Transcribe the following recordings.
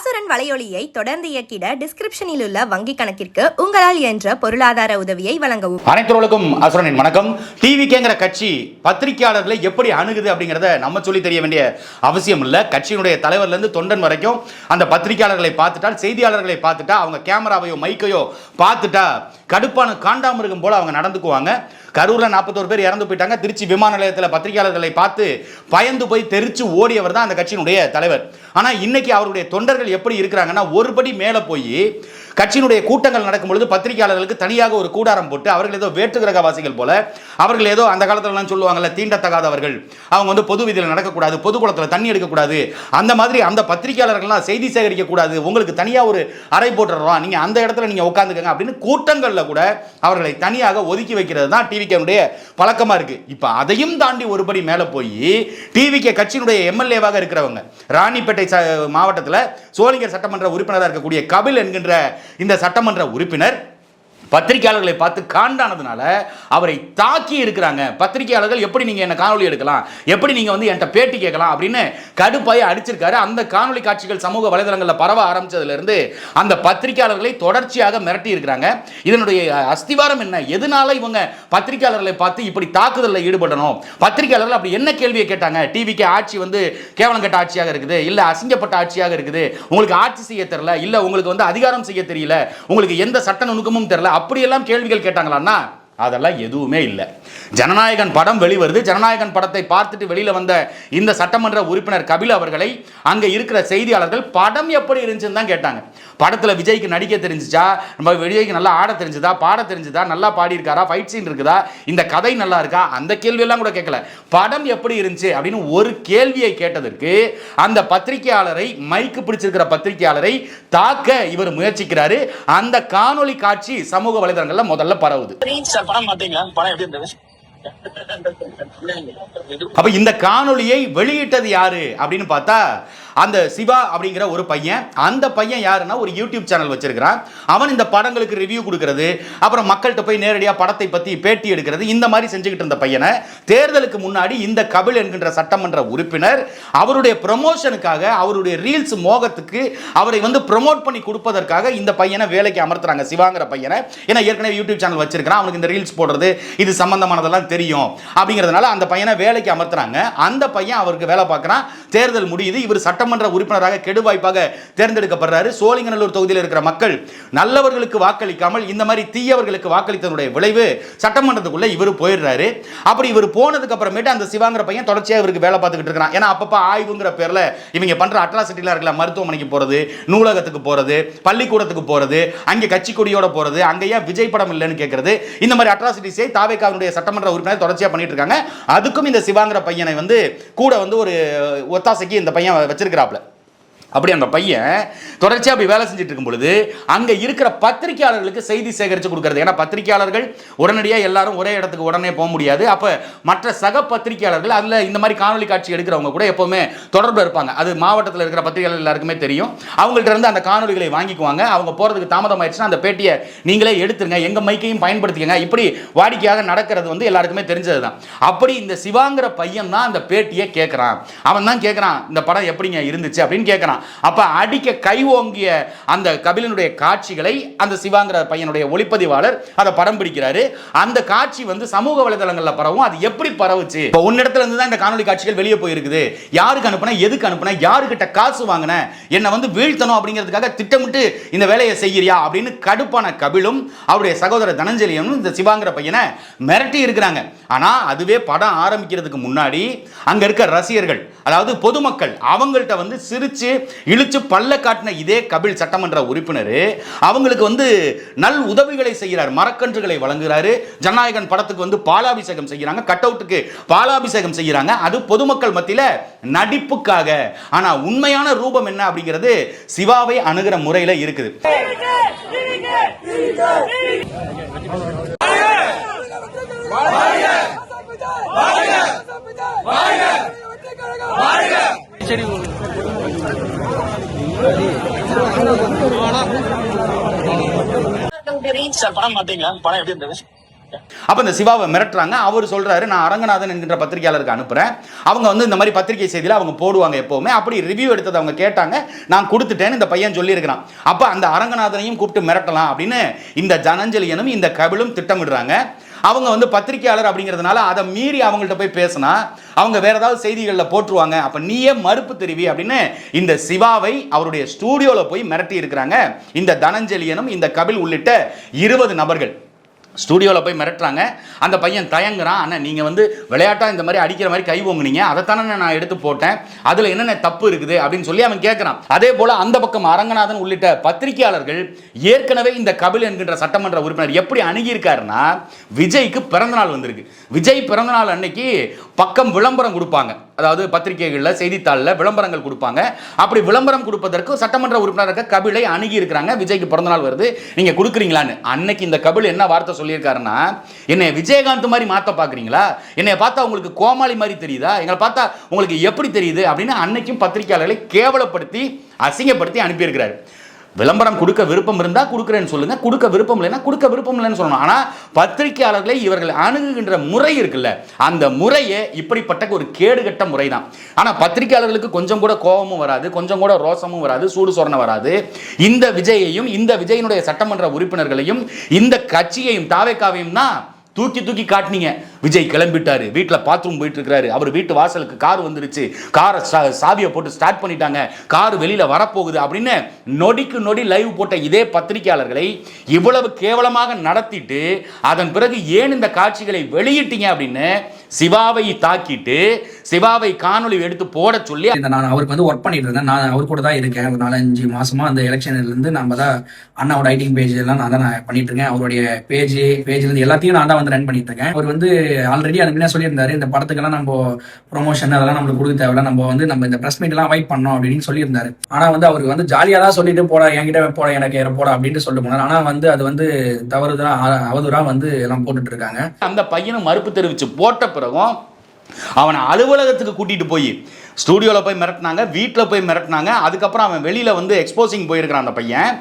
அசுரன் வலையொலியை தொடர்ந்து இயக்கிட டிஸ்கிரிப்ஷனில் உள்ள வங்கி கணக்கிற்கு உங்களால் என்ற பொருளாதார உதவியை வழங்கவும். அனைத்துலகும் அசுரனின் வணக்கம். டிவிகேங்கிற கட்சி பத்திரிகையாளர்களை எப்படி அணுகுது அப்படிங்கிறத நம்ம சொல்லி தெரிய வேண்டிய அவசியம் இல்லை. கட்சியினுடைய தலைவர்ல இருந்து தொண்டன் வரைக்கும் அந்த பத்திரிகையாளர்களை பார்த்துட்டால், செய்தியாளர்களை பார்த்துட்டா, அவங்க கேமராவையோ மைக்கையோ பார்த்துட்டா கடுப்பான காண்டாமிருகம் போல அவங்க நடந்துக்குவாங்க. கரூர்ல 41 பேர் இறந்து போயிட்டாங்க. திருச்சி விமான நிலையத்தில் பத்திரிகையாளர்களை பார்த்து பயந்து போய் தெரிச்சு ஓடியவர் தான் அந்த கட்சியினுடைய தலைவர். ஆனா இன்னைக்கு அவருடைய தொண்டர்கள் எப்படி இருக்கிறாங்கன்னா, ஒருபடி மேல போய் கட்சியினுடைய கூட்டங்கள் நடக்கும் பொழுது பத்திரிகையாளர்களுக்கு தனியாக ஒரு கூடாரம் போட்டு அவர்கள் ஏதோ வேற்று கிரகவாசிகள் போல, அவர்கள் ஏதோ அந்த காலத்துல சொல்லுவாங்கல்ல, தீண்டத்தகாதவர்கள், அவங்க பொது வீதியில் நடக்கக்கூடாது, பொது குளத்தில் தண்ணி எடுக்கக்கூடாது, அந்த மாதிரி அந்த பத்திரிகையாளர்கள்லாம் செய்தி சேகரிக்க கூடாது, உங்களுக்கு தனியாக ஒரு அறை போட்டுறோம், நீங்க அந்த இடத்துல நீங்க உட்காந்துக்கங்க அப்படின்னு கூட்டங்கள்ல கூட அவர்களை தனியாக ஒதுக்கி வைக்கிறது தான் டிவிகேனுடைய பழக்கமா இருக்கு. இப்ப அதையும் தாண்டி ஒருபடி மேல போய் டிவிகே கட்சியினுடைய எம்எல்ஏவாக இருக்கிறவங்க, ராணிப்பேட்டை மாவட்டத்தில் சோளிங்கர் சட்டமன்ற உறுப்பினராக இருக்கக்கூடிய கபில் என்கின்ற இந்த சட்டமன்ற உறுப்பினர் பத்திரிகையாளர்களை பார்த்து காண்டானதுனால அவரை தாக்கி இருக்கிறாங்க. பத்திரிகையாளர்கள் எப்படி நீங்க என்ன காணொலி எடுக்கலாம், எப்படி நீங்க என்கிட்ட பேட்டி கேட்கலாம் அப்படின்னு கடுப்பாய் அடிச்சிருக்காரு. அந்த காணொலி காட்சிகள் சமூக வலைதளங்களில் பரவ ஆரம்பிச்சதுல இருந்து அந்த பத்திரிகையாளர்களை தொடர்ச்சியாக மிரட்டி இருக்கிறாங்க. இதனுடைய அஸ்திவாரம் என்ன? எதனால இவங்க பத்திரிகையாளர்களை பார்த்து இப்படி தாக்குதலில் ஈடுபடணும்? பத்திரிகையாளர்கள் அப்படி என்ன கேள்வியை கேட்டாங்க? டிவிக்கு ஆட்சி கேவலம் கட்ட ஆட்சியாக இருக்குது, இல்ல அசிங்கப்பட்ட ஆட்சியாக இருக்குது, உங்களுக்கு ஆட்சி செய்ய தெரியல, இல்ல உங்களுக்கு அதிகாரம் செய்ய தெரியல, உங்களுக்கு எந்த சட்ட நுணுக்கமும் தெரியல, அப்படியெல்லாம் கேள்விகள் கேட்டாங்களான்னா அதெல்லாம் எதுவுமே இல்லை. ஜனநாயகன் படம் வெளிவருது. ஜனநாயகன் படத்தை பார்த்துட்டு வெளியில வந்த இந்த சட்டமன்ற உறுப்பினர் கபில் அவர்களை அங்க இருக்கிற செய்தியாளர்கள் படம் எப்படி இருந்துச்சுன்னு தான் கேட்டாங்க. படத்துல விஜய்க்கு நடிக்க தெரிஞ்சுச்சா, நம்ம விஜய்க்கு நல்லா ஆட தெரிஞ்சுதா, பாட தெரிஞ்சுதா, நல்லா பாடி இருக்காரா, ஃபைட் சீன் இருக்குதா, இந்த கதை நல்லா இருக்கா, அந்த கேள்வி எல்லாம் கூட கேட்கல. படம் எப்படி இருந்துச்சு அப்படின்னு ஒரு கேள்வியை கேட்டதற்கு அந்த பத்திரிகையாளரை, மைக்கு பிடிச்சிருக்கிற பத்திரிகையாளரை தாக்க இவர் முயற்சிக்கிறாரு. அந்த காணொலி காட்சி சமூக வலைதளங்கள்ல முதல்ல பரவுது. அப்ப இந்த காணொலியை வெளியிட்டது யாரு அப்படின்னு பார்த்தா அந்த சிவா அப்படிங்கிற ஒரு பையன். அந்த பையன் யாருன்னா ஒரு யூடியூப் சேனல் வச்சிருக்கிறான். அவன் இந்த படங்களுக்கு ரிவ்யூ கொடுக்கிறது, அப்புறம் மக்கள்கிட்ட போய் நேரடியாக படத்தை பத்தி பேட்டி எடுக்கிறது, இந்த மாதிரி செஞ்சுக்கிட்டு இருந்த பையனை தேர்தலுக்கு முன்னாடி இந்த கபில் என்கின்ற சட்டமன்ற உறுப்பினர் அவருடைய ப்ரமோஷனுக்காக, அவருடைய ரீல்ஸ் மோகத்துக்கு அவரை ப்ரமோட் பண்ணி கொடுப்பதற்காக இந்த பையனை வேலைக்கு அமர்த்துறாங்க, சிவாங்கிற பையனை. ஏன்னா ஏற்கனவே யூடியூப் சேனல் வச்சிருக்கிறான், அவனுக்கு இந்த ரீல்ஸ் போடுறது இது சம்பந்தமானதெல்லாம் தெரியும் அப்படிங்கிறதுனால அந்த பையனை வேலைக்கு அமர்த்துறாங்க. அந்த பையன் அவருக்கு வேலை பார்க்கறான். தேர்தல் முடியுது. இவர் சட்டமன்ற உறுப்பினராக கெடுவாய்ப்பாக தேர்ந்தெடுக்கப்படுறாரு. சோழிங்கநல்லூர் தொகுதியில் இருக்கிற மக்கள் நல்லவர்களுக்கு வாக்களிக்காமல் இந்த மாதிரி தீயவர்களுக்கு வாக்களித்ததனுடைய விளைவு சட்டமன்றத்துக்குள்ள இவர் போயிடுறாரு. அப்படி இவர் போனதுக்கு அப்புறமேட்டு அந்த சிவாங்கிற பையன் தொடர்ச்சியாக இவருக்கு வேலை பார்த்துக்கிட்டு இருக்கிறான். ஏன்னா அப்பப்ப ஆய்வுங்கிற பேர்ல இவங்க பண்ற அட்ராசிட்டிலாம் இருக்கல, மருத்துவமனைக்கு போறது, நூலகத்துக்கு போறது, பள்ளிக்கூடத்துக்கு போறது, அங்கே கட்சி கொடியோட போறது, அங்கேயே விஜய் படம் இல்லைன்னு கேட்கறது, இந்த மாதிரி அட்ராசிட்டிஸை தாவேகாவுடைய சட்டமன்ற உறுப்பினர் தொடர்ச்சியாக பண்ணிட்டு இருக்காங்க. அதுக்கும் இந்த சிவாங்கிற பையனை கூட ஒரு ஒத்தாசைக்கு இந்த பையன் வச்சிருக்கிறாப்ல. அப்படி அந்த பையன் தொடர்ச்சியாக அப்படி வேலை செஞ்சுட்டு இருக்கும் பொழுது அங்கே இருக்கிற பத்திரிகையாளர்களுக்கு செய்தி சேகரித்து கொடுக்கறது. ஏன்னா பத்திரிகையாளர்கள் உடனடியாக எல்லாரும் ஒரே இடத்துக்கு உடனே போக முடியாது. அப்போ மற்ற சக பத்திரிகையாளர்கள் அதில் இந்த மாதிரி காணொலி காட்சி எடுக்கிறவங்க கூட எப்போவுமே தொடர்பில் இருப்பாங்க. அது மாவட்டத்தில் இருக்கிற பத்திரிகையாளர்கள் எல்லாருக்குமே தெரியும். அவங்கள்ட்ட இருந்து அந்த காணொலிகளை வாங்கிக்குவாங்க. அவங்க போகிறதுக்கு தாமதம் ஆயிடுச்சுன்னா அந்த பேட்டியை நீங்களே எடுத்துருங்க, எங்கள் மைக்கையும் பயன்படுத்திக்கங்க, இப்படி வாடிக்கையாக நடக்கிறது எல்லாருக்குமே தெரிஞ்சது தான். அப்படி இந்த சிவாங்கிற பையன் தான் அந்த பேட்டியை கேட்குறான். அவன் தான் கேட்குறான், இந்த படம் எப்படிங்க இருந்துச்சு அப்படின்னு கேட்குறான். அப்ப அடிக்க கை ஓங்கிய அந்த கபிலனுடைய காட்சிகளை அந்த சிவாங்கிற பையனுடைய ஒளிப்பதிவாளர் அதை படம் பிடிக்கிறாரு. அந்த காட்சி சமூக வலைதளங்கள்ல பரவும். அது எப்படி பரவுச்சு? இப்போ உன்னிடத்துல இருந்து தான் இந்த காணொலி காட்சிகள் வெளியே போயிருக்குது. யாருக்கு அனுப்புன, எதுக்கு அனுப்புன, யாருக்கிட்ட காசு வாங்கின, என்ன வீழ்த்தணும் அப்படிங்கிறதுக்காக திட்டமிட்டு இந்த வேலையை செய்யறியா அப்படின்னு கடுப்பான கபிலும் அவருடைய சகோதரர் தனஞ்சலியும் இந்த சிவாங்கிற பையனை மிரட்டி இருக்கிறாங்க. ஆனா அதுவே படம் ஆரம்பிக்கிறதுக்கு முன்னாடி அங்க இருக்க ரசிகர்கள், அதாவது பொதுமக்கள், அவங்கள்ட்ட சிரிச்சு இழுச்சு பல்ல காட்டின இதே கபில் சட்டமன்ற உறுப்பினர் அவங்களுக்கு நல் உதவிகளை செய்கிறார், மரக்கன்றுகளை வழங்குகிறாரு. ஜனநாயகன் படத்துக்கு பாலாபிஷேகம் செய்கிறாங்க, கட் அவுட்டுக்கு பாலாபிஷேகம் செய்கிறாங்க. அது பொதுமக்கள் மத்தியில நடிப்புக்காக. ஆனா உண்மையான ரூபம் என்ன அப்படிங்கிறது சிவாவை அணுகிற முறையில இருக்குது. படம் பாத்தீங்களா? படம் எப்படி இருந்தது? அப்ப இந்த சிவாவை மிரட்டுறாங்க. அவர் சொல்றாரு, நான் அரங்கநாதன் என்கிற பத்திரிகையாளருக்கு அனுப்புறேன், அவங்க வந்து இந்த மாதிரி பத்திரிகை செய்தியில அவங்க போடுவாங்க எப்பவுமே, அப்படி ரிவ்யூ எடுத்தது அவங்க கேட்டாங்க, நான் கொடுத்துட்டேன்னு இந்த பையன் சொல்லி இருக்கிறான். அப்ப அந்த அரங்கநாதனையும் கூப்பிட்டு மிரட்டலாம் அப்படின்னு இந்த தனஞ்சலியனும் இந்த கபிலும் திட்டமிடுறாங்க. அவங்க வந்து பத்திரிகையாளர் அப்படிங்கிறதுனால அதை மீறி அவங்கள்ட்ட போய் பேசினா அவங்க வேற ஏதாவது செய்திகளில் போட்டுருவாங்க, அப்ப நீயே மறுப்பு தெரிவி அப்படின்னு இந்த சிவாவை அவருடைய ஸ்டூடியோல போய் மிரட்டி இருக்கிறாங்க இந்த தனஞ்சலியனும் இந்த கபில் உள்ளிட்ட 20 நபர்கள். ஸ்டூடியோவில் போய் மிரட்டுறாங்க. அந்த பையன் தயங்குறான். அண்ணன் நீங்கள் வந்து விளையாட்டாக இந்த மாதிரி அடிக்கிற மாதிரி கை ஓங்குனீங்க, அதைத்தானே நான் எடுத்து போட்டேன், அதில் என்னென்ன தப்பு இருக்குது அப்படின்னு சொல்லி அவன் கேட்குறான். அதே போல் அந்த பக்கம் அரங்கநாதன் உள்ளிட்ட பத்திரிகையாளர்கள் ஏற்கனவே இந்த கபில் என்கின்ற சட்டமன்ற உறுப்பினர் எப்படி அணுகியிருக்காருன்னா, விஜய்க்கு பிறந்தநாள் வந்திருக்கு. விஜய் பிறந்தநாள் அன்னைக்கு பக்கம் விளம்பரம் கொடுப்பாங்க, அதாவது பத்திரிகைகளில் செய்தித்தாளில் விளம்பரங்கள் கொடுப்பாங்க. அப்படி விளம்பரம் கொடுப்பதற்கு சட்டமன்ற உறுப்பினருக்கு கபிலை அணுகி இருக்கிறாங்க. விஜய்க்கு பிறந்தநாள் வருது, நீங்கள் கொடுக்குறீங்களான்னு. அன்னைக்கு இந்த கபில் என்ன வார்த்தை சொல்லியிருக்காருன்னா, என்னை விஜயகாந்த் மாதிரி மாற்ற பார்க்குறீங்களா, என்னை பார்த்தா உங்களுக்கு கோமாளி மாதிரி தெரியுதா, எங்களை பார்த்தா உங்களுக்கு எப்படி தெரியுது அப்படின்னு அன்னைக்கும் பத்திரிகையாளர்களை கேவலப்படுத்தி அசிங்கப்படுத்தி அனுப்பியிருக்கிறாரு. விளம்பரம் கொடுக்க விருப்பம் இருந்தால் கொடுக்குறேன்னு சொல்லுங்க, கொடுக்க விருப்பம் இல்லைன்னா கொடுக்க விருப்பம் இல்லைன்னு சொல்லணும். ஆனால் பத்திரிகையாளர்களை இவர்கள் அணுகுகின்ற முறை இருக்குல்ல, அந்த முறையே இப்படிப்பட்ட ஒரு கேடுகட்ட முறை தான். ஆனால் பத்திரிகையாளர்களுக்கு கொஞ்சம் கூட கோபமும் வராது, கொஞ்சம் கூட ரோசமும் வராது, சூடு சொரணை வராது. இந்த விஜயையும் இந்த விஜயினுடைய சட்டமன்ற உறுப்பினர்களையும் இந்த கட்சியையும் தாவேக்காவையும் தான் தூக்கி தூக்கி காட்டினீங்க. விஜய் கிளம்பிட்டாரு, வீட்டில் பாத்ரூம் போயிட்டு இருக்கிறாரு, அவர் வீட்டு வாசலுக்கு கார் வந்துருச்சு, காரை சாவியை போட்டு ஸ்டார்ட் பண்ணிட்டாங்க, கார் வெளியில வரப்போகுது அப்படின்னு நொடிக்கு நொடி லைவ் போட்ட இதே பத்திரிகையாளர்களை இவ்வளவு கேவலமாக நடத்திட்டு அதன் பிறகு ஏன் இந்த காட்சிகளை வெளியிட்டீங்க அப்படின்னு சிவாவை தாக்கிட்டு சிவாவை காணொலி எடுத்து போட சொல்லி, நான் அவருக்கு வந்து ஒர்க் பண்ணிட்டு இருந்தேன், நான் அவர் கூட தான் இருக்கேன் ஒரு 4-5 மாசமா. அந்த எலெக்ஷன்ல இருந்து நம்ம தான் அண்ணாவோட ஐட்டிங் பேஜ் எல்லாம் நான் தான் பண்ணிட்டு இருக்கேன். அவருடைய பேஜ்ல இருந்து எல்லாத்தையும் நான் தான் வந்து ரன் பண்ணிட்டு இருக்கேன். அவர் வந்து ஆல்ரெடி அது முன்னாடி சொல்லியிருந்தாரு, இந்த படத்துக்கெல்லாம் நம்ம ப்ரொமோஷன் அதெல்லாம் நம்மளுக்கு கொடுக்க தேவையில்ல, நம்ம இந்த பிரஸ் மீட் எல்லாம் அவாய்ட் பண்ணோம் அப்படின்னு சொல்லியிருந்தாரு. ஆனா வந்து அவருக்கு வந்து ஜாலியா தான் சொல்லிட்டு போட, என்கிட்ட போட, எனக்கு போட அப்படின்னு சொல்லிட்டு போனார். ஆனா வந்து அது வந்து தவறுதான், அவதூறா வந்து எல்லாம் போட்டுட்டு இருக்காங்க. அந்த பையனும் மறுப்பு தெரிவிச்சு போட்ட பிறகும் அவனை அலுவலகத்துக்கு கூட்டிட்டு போய் ஸ்டூடியோவில் போய் மிரட்டினாங்க, வீட்டில் போய் மிரட்டினாங்க. அதுக்கப்புறம் அவன் வெளியில் வந்து எக்ஸ்போசிங் போயிருக்கிறான். அந்த பையன்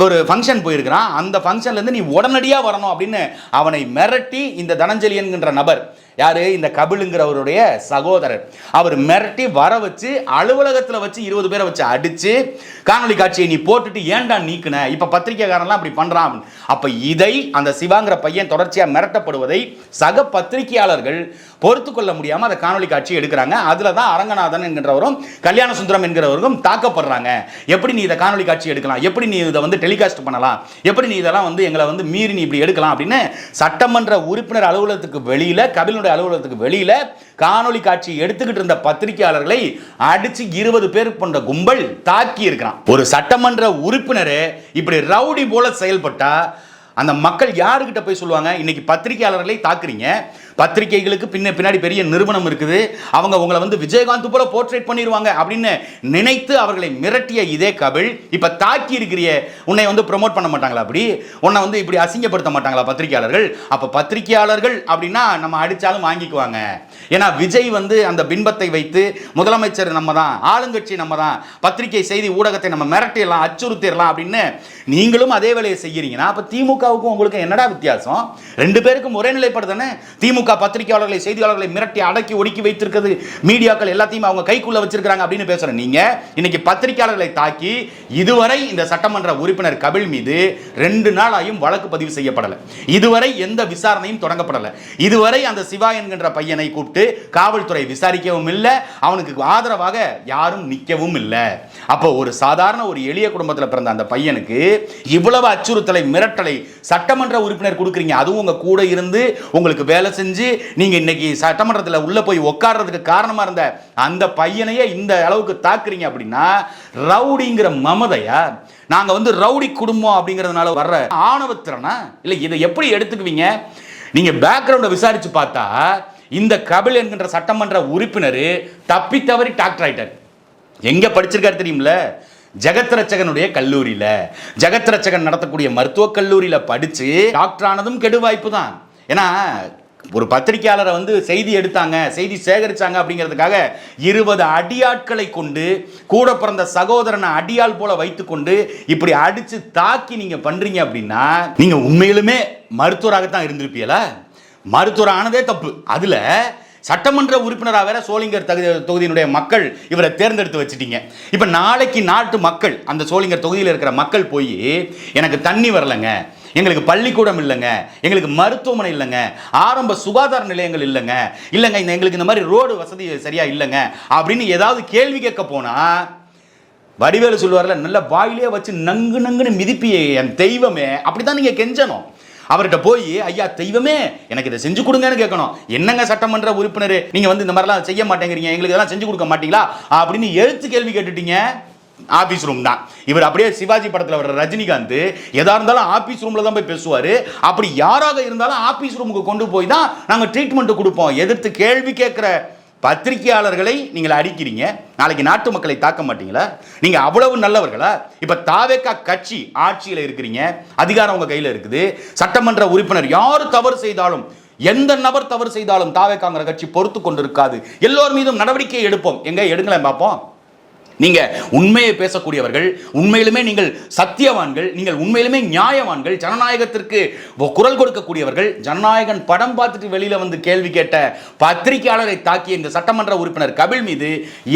ஒரு ஃபங்க்ஷன் போயிருக்கிறான். அந்த ஃபங்க்ஷன்லேருந்து நீ உடனடியாக வரணும் அப்படின்னு அவனை மிரட்டி இந்த தனஞ்சலியன் என்கிற நபர், யாரு, இந்த கபிலுங்கிறவருடைய சகோதரர், அவர் மிரட்டி வர வச்சு அலுவலகத்தில் வச்சு 20 பேரை வச்சு அடிச்சு காணொலி காட்சியை நீ போட்டுட்டு ஏன்டா நீக்குன, இப்போ பத்திரிகைக்காரன்லாம் அப்படி பண்ணுறான். அப்போ இதை அந்த சிவாங்கிற பையன் தொடர்ச்சியாக மிரட்டப்படுவதை சக பத்திரிகையாளர்கள் பொறுத்து கொள்ள முடியாமல் அந்த காணொலி காட்சி எடுக்கிறாங்க. அதில் தான் அரங்கநாதன் என்கிறவரும் கல்யாண சுந்தரம் என்கிறவரும் தாக்கப்படுறாங்க. எப்படி நீ இதை காணொலி காட்சி எடுக்கலாம், எப்படி நீ இதை வந்து டெலிகாஸ்ட் பண்ணலாம், எப்படி நீ இதெல்லாம் வந்து எங்களை வந்து மீறி நீ இப்படி எடுக்கலாம் அப்படின்னு சட்டமன்ற உறுப்பினர் அலுவலகத்துக்கு வெளியில, கபிலுடைய அலுவலகத்துக்கு வெளியில காணொலி காட்சி எடுத்துக்கிட்டு இருந்த பத்திரிகையாளர்களை அடிச்சு 20 பேர் கொண்ட கும்பல் தாக்கி இருக்கிறான். ஒரு சட்டமன்ற உறுப்பினரே இப்படி ரவுடி போல செயல்பட்டா அந்த மக்கள் யாருக்கிட்ட போய் சொல்லுவாங்க? இன்னைக்கு பத்திரிகையாளர்களை தாக்குறீங்க, பத்திரிகைகளுக்கு பின்னாடி பெரிய நிறுவனம் இருக்குது, அவங்க உங்களை வந்து விஜயகாந்த் போல போர்ட்ரேட் பண்ணிடுவாங்க அப்படின்னு நினைத்து அவர்களை மிரட்டிய இதே கபில் இப்ப தாக்கி இருக்கிறிய, உன்னை வந்து ப்ரொமோட் பண்ண மாட்டாங்களா, அப்படி உன்னை வந்து இப்படி அசிங்கப்படுத்த மாட்டாங்களா பத்திரிகையாளர்கள்? அப்ப பத்திரிகையாளர்கள் அப்படின்னா நம்ம அடிச்சாலும் வாங்கிக்குவாங்க. ஏன்னா விஜய் வந்து அந்த பின்பத்தை வைத்து முதலமைச்சர் நம்ம தான், ஆளுங்கட்சி நம்ம தான், பத்திரிகை செய்தி ஊடகத்தை நம்ம மிரட்டிடலாம், அச்சுறுத்திடலாம் அப்படின்னு நீங்களும் அதே வேலையை செய்யறீங்கன்னா அப்ப திமுகவுக்கும் உங்களுக்கு என்னடா வித்தியாசம்? 2 பேருக்கும் ஒரே நிலைப்பாடு தானே. திமுக பத்திரிகையாளர்களை, செய்தியாளர்களை மிரட்டி அடக்கி ஒடுக்கி வைத்திருக்கிறது, மீடியாக்கள் எல்லாத்தையும் அவங்க கைக்குள்ள வச்சிருக்காங்க அப்படின்னு பேசுற நீங்க இன்னைக்கு பத்திரிகையாளர்களை தாக்கி இதுவரை இந்த சட்டமன்ற உறுப்பினர் கபில் மீது 2 நாளாயும் வழக்கு பதிவு செய்யப்படல, இதுவரை எந்த விசாரணையும் தொடங்கப்படல, இதுவரை அந்த சிவா என்கின்ற பையனை கூப்பிட்டு காவல்துறை விசாரிக்கவும் இல்லை, அவனுக்கு ஆதரவாக யாரும் நிற்கவும் இல்லை. அப்போ ஒரு சாதாரண ஒரு எளிய குடும்பத்தில் பிறந்த அந்த பையனுக்கு இவ்வளவு அச்சுறுத்தலை, மிரட்டலை சட்டமன்ற உறுப்பினர் கொடுக்குறீங்க. அதுவும் உங்க கூட இருந்து உங்களுக்கு வேலை செஞ்சு நீங்க இன்னைக்கு சட்டமன்றத்தில் உள்ள போய் உட்கார்றதுக்கு காரணமா இருந்த அந்த பையனையே இந்த அளவுக்கு தாக்குறீங்க அப்படின்னா ரவுடிங்கிற மமதையா? நாங்க வந்து ரவுடி குடும்பம் அப்படிங்கிறதுனால வர்ற ஆணவத்திறனா இல்ல? இதை எப்படி எடுத்துக்குவீங்க? நீங்க பேக்ரவுண்டை விசாரிச்சு பார்த்தா இந்த கபில் என்கின்ற சட்டமன்ற உறுப்பினர் தப்பி தவறி டாக்டர் ஆயிட்டார். எங்க படிச்சிருக்காரு தெரியுமில்ல? ஜெகத்ரட்சகனுடைய கல்லூரியில, ஜெகத்ரட்சகன் நடத்தக்கூடிய மருத்துவக் கல்லூரியில படிச்சு டாக்டர் ஆனதும் கெடு வாய்ப்பு தான். ஏன்னா ஒரு பத்திரிகையாளரை வந்து செய்தி எடுத்தாங்க, செய்தி சேகரிச்சாங்க அப்படிங்கிறதுக்காக 20 அடியாட்களை கொண்டு, கூட பிறந்த சகோதரனை அடியாள் போல வைத்துக்கொண்டு இப்படி அடிச்சு தாக்கி நீங்க பண்றீங்க அப்படின்னா நீங்க உண்மையிலுமே மருத்துவராகத்தான் இருந்திருப்பீங்களா? மருத்துவர் ஆனதே தப்பு. அதுல சட்டமன்ற உறுப்பினராக வேற சோளிங்கர் தொகுதியினுடைய மக்கள் இவரை தேர்ந்தெடுத்து வச்சுட்டீங்க. இப்ப நாளைக்கு நாட்டு மக்கள், அந்த சோளிங்கர் தொகுதியில் இருக்கிற மக்கள் போய் எனக்கு தண்ணி வரலங்க, எங்களுக்கு பள்ளிக்கூடம் இல்லைங்க, எங்களுக்கு மருத்துவமனை இல்லைங்க, ஆரம்ப சுகாதார நிலையங்கள் இல்லைங்க, எங்களுக்கு இந்த மாதிரி ரோடு வசதி சரியா இல்லைங்க அப்படின்னு ஏதாவது கேள்வி கேட்க போனா வடிவேலு சொல்லுவார்ல, நல்ல வாயிலே வச்சு நங்கு நங்குன்னு மிதிப்பியே என் தெய்வமே, அப்படிதான் நீங்க கெஞ்சணும். அவர்கிட்ட போய் ஐயா தெய்வமே எனக்கு இதை செஞ்சு கொடுங்கன்னு கேட்கணும். என்னங்க சட்டமன்ற உறுப்பினர், நீங்க வந்து இந்த மாதிரிலாம் செய்ய மாட்டேங்கிறீங்க, எங்களுக்கு இதெல்லாம் செஞ்சு கொடுக்க மாட்டீங்களா அப்படின்னு எழுத்து கேள்வி கேட்டுட்டீங்க. ஆபீஸ் ரூம் தான். இவர் அப்படியே சிவாஜி படத்தில் வர்ற ரஜினிகாந்த் எதா இருந்தாலும் ஆபீஸ் ரூம்ல தான் போய் பேசுவாரு. அப்படி யாராக இருந்தாலும் ஆபீஸ் ரூமுக்கு கொண்டு போய் தான் நாங்க ட்ரீட்மெண்ட் கொடுப்போம். எதிர்த்து கேள்வி கேட்கிற பத்திரிகையாளர்களை நீங்கள் அடிக்கிறீங்க, நாளைக்கு நாட்டு மக்களை தாக்க மாட்டீங்களா? நீங்க அவ்வளவு நல்லவர்களா? இப்ப தாவேகா கட்சி ஆட்சியில் இருக்கிறீங்க, அதிகாரம் உங்க கையில இருக்குது. சட்டமன்ற உறுப்பினர் யாரு தவறு செய்தாலும், எந்த நபர் தவறு செய்தாலும் தாவேகாங்கிற கட்சி பொறுத்து கொண்டு இருக்காது. எல்லோர் மீதும் நடவடிக்கை எடுப்போம். எங்க எடுங்களேன் பார்ப்போம். நீங்க உண்மையை பேசக்கூடியவர்கள், உண்மையிலுமே நீங்கள் சத்தியவான்கள், நீங்கள் உண்மையிலுமே நியாயவான்கள், ஜனநாயகத்திற்கு குரல் கொடுக்கக்கூடியவர்கள். ஜனநாயகன் படம் பார்த்துட்டு வெளியில வந்து கேள்வி கேட்ட பத்திரிகையாளரை தாக்கிய இந்த சட்டமன்ற உறுப்பினர் கபில் மீது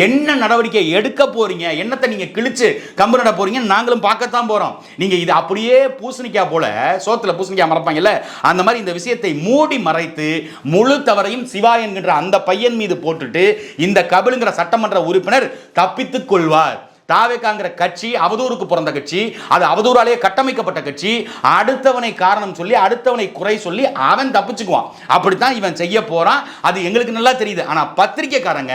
என்ன நடவடிக்கை எடுக்க போறீங்க, என்னத்தை நீங்க கிழிச்சு கம்பு நட போறீங்க நாங்களும் பார்க்கத்தான் போறோம். நீங்க இது அப்படியே பூசணிக்காய் போல சோத்துல பூசணிக்காய் மறைப்பாங்கல்ல, அந்த மாதிரி இந்த விஷயத்தை மூடி மறைத்து முழு தவறையும் சிவா என்கின்ற அந்த பையன் மீது போட்டுட்டு இந்த கபில்ங்கிற சட்டமன்ற உறுப்பினர் தப்பித்து கொள்வார். தாவேகாங்கிற கட்சி அவதூறுக்கு பிறந்த கட்சி, அது அவதூறாலே கட்டமைக்கப்பட்ட கட்சி. அடுத்தவனை காரணம் சொல்லி, அடுத்தவனை குறை சொல்லி அவன் தப்பிச்சுக்குவான். அப்படித்தான் இவன் செய்ய போறான். அது எங்களுக்கு நல்லா தெரியுது. ஆனா பத்திரிகைக்காரங்க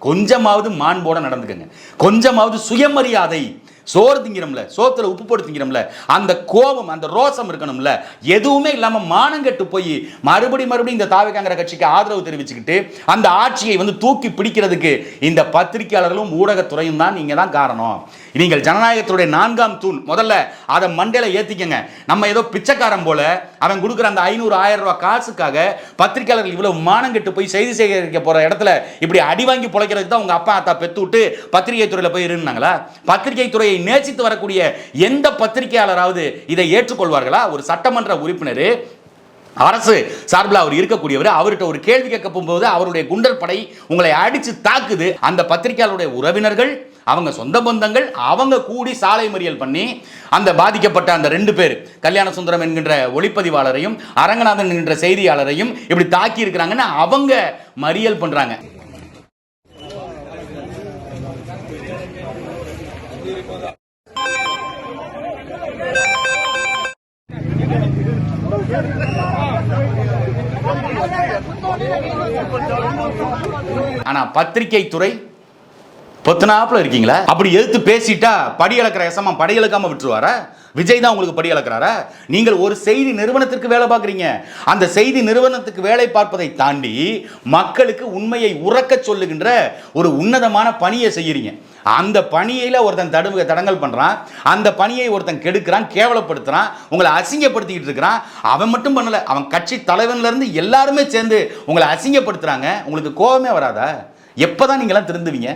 கொஞ்சமாவது மாண்போட நடந்துக்கங்க, கொஞ்சமாவது சுயமரியாதை. சோறு திங்கிறோம்ல, சோத்துல உப்பு போட்டு திங்கிறோம்ல, அந்த கோபம், அந்த ரோசம் இருக்கணும்ல. எதுவுமே இல்லாம மானங்கெட்டு போய் மறுபடியும் இந்த தாவேகாங்கிற கட்சிக்கு ஆதரவு தெரிவிச்சுக்கிட்டு அந்த ஆட்சியை வந்து தூக்கி பிடிக்கிறதுக்கு இந்த பத்திரிகையாளர்களும் ஊடகத்துறையும் தான், நீங்க தான் காரணம். நீங்கள் ஜனநாயகத்துடைய 4ஆம் தூண். முதல்ல அதை மண்டையில ஏத்திக்கங்க. நம்ம ஏதோ பிச்சைக்காரன் போல அவன் கொடுக்குற அந்த 500-1000 ரூபாய் காசுக்காக பத்திரிகையாளர்கள் இவ்வளவு மானங்கெட்டு போய் செய்தி சேகரிக்க போற இடத்துல இப்படி அடி வாங்கி பொழைக்கிறதுக்கு தான் உங்க அப்பா அத்தா பெத்து விட்டு பத்திரிகை துறையில போய் இருந்தாங்களா? பத்திரிகை துறையை நேசித்து வரக்கூடிய எந்த பத்திரிகையாளராவது இதை ஏற்றுக்கொள்வார்களா? ஒரு சட்டமன்ற உறுப்பினர், அரசு சார்பில் அவர் இருக்கக்கூடியவர், அவர்கிட்ட ஒரு கேள்வி கேட்க போகும்போது அவருடைய குண்டர் படை உங்களை அடிச்சு தாக்குது. அந்த பத்திரிகையாளருடைய உறவினர்கள், அவங்க சொந்த பந்தங்கள், அவங்க கூடி சாலை மறியல் பண்ணி அந்த பாதிக்கப்பட்ட அந்த 2 பேர், கல்யாண சுந்தரம் என்கின்ற ஒளிப்பதிவாளரையும் அரங்கநாதன் என்கின்ற செய்தியாளரையும் இப்படி தாக்கி இருக்கிறாங்கன்னு அவங்க மறியல் பண்றாங்க. ஆனா பத்திரிகை துறை பொத்தனாப்புல இருக்கீங்களா? அப்படி எதிர்த்து பேசிட்டா படி இழக்கிற எசமா படி இழக்காம விட்டுருவாரா? விஜய் தான் உங்களுக்கு படி இழக்கிறாரா? நீங்கள் ஒரு செய்தி நிறுவனத்திற்கு வேலை பார்க்குறீங்க. அந்த செய்தி நிறுவனத்துக்கு வேலை பார்ப்பதை தாண்டி மக்களுக்கு உண்மையை உறக்க சொல்லுகின்ற ஒரு உன்னதமான பணியை செய்யறீங்க. அந்த பணியில ஒருத்தன் தடங்கல் பண்றான், அந்த பணியை ஒருத்தன் கெடுக்கிறான், கேவலப்படுத்துறான், உங்களை அசிங்கப்படுத்திக்கிட்டு இருக்கிறான். அவன் மட்டும் பண்ணல, அவன் கட்சி தலைவன்ல இருந்து எல்லாருமே சேர்ந்து உங்களை அசிங்கப்படுத்துறாங்க. உங்களுக்கு கோபமே வராதா? எப்பதான் நீங்க எல்லாம் திருந்துவீங்க?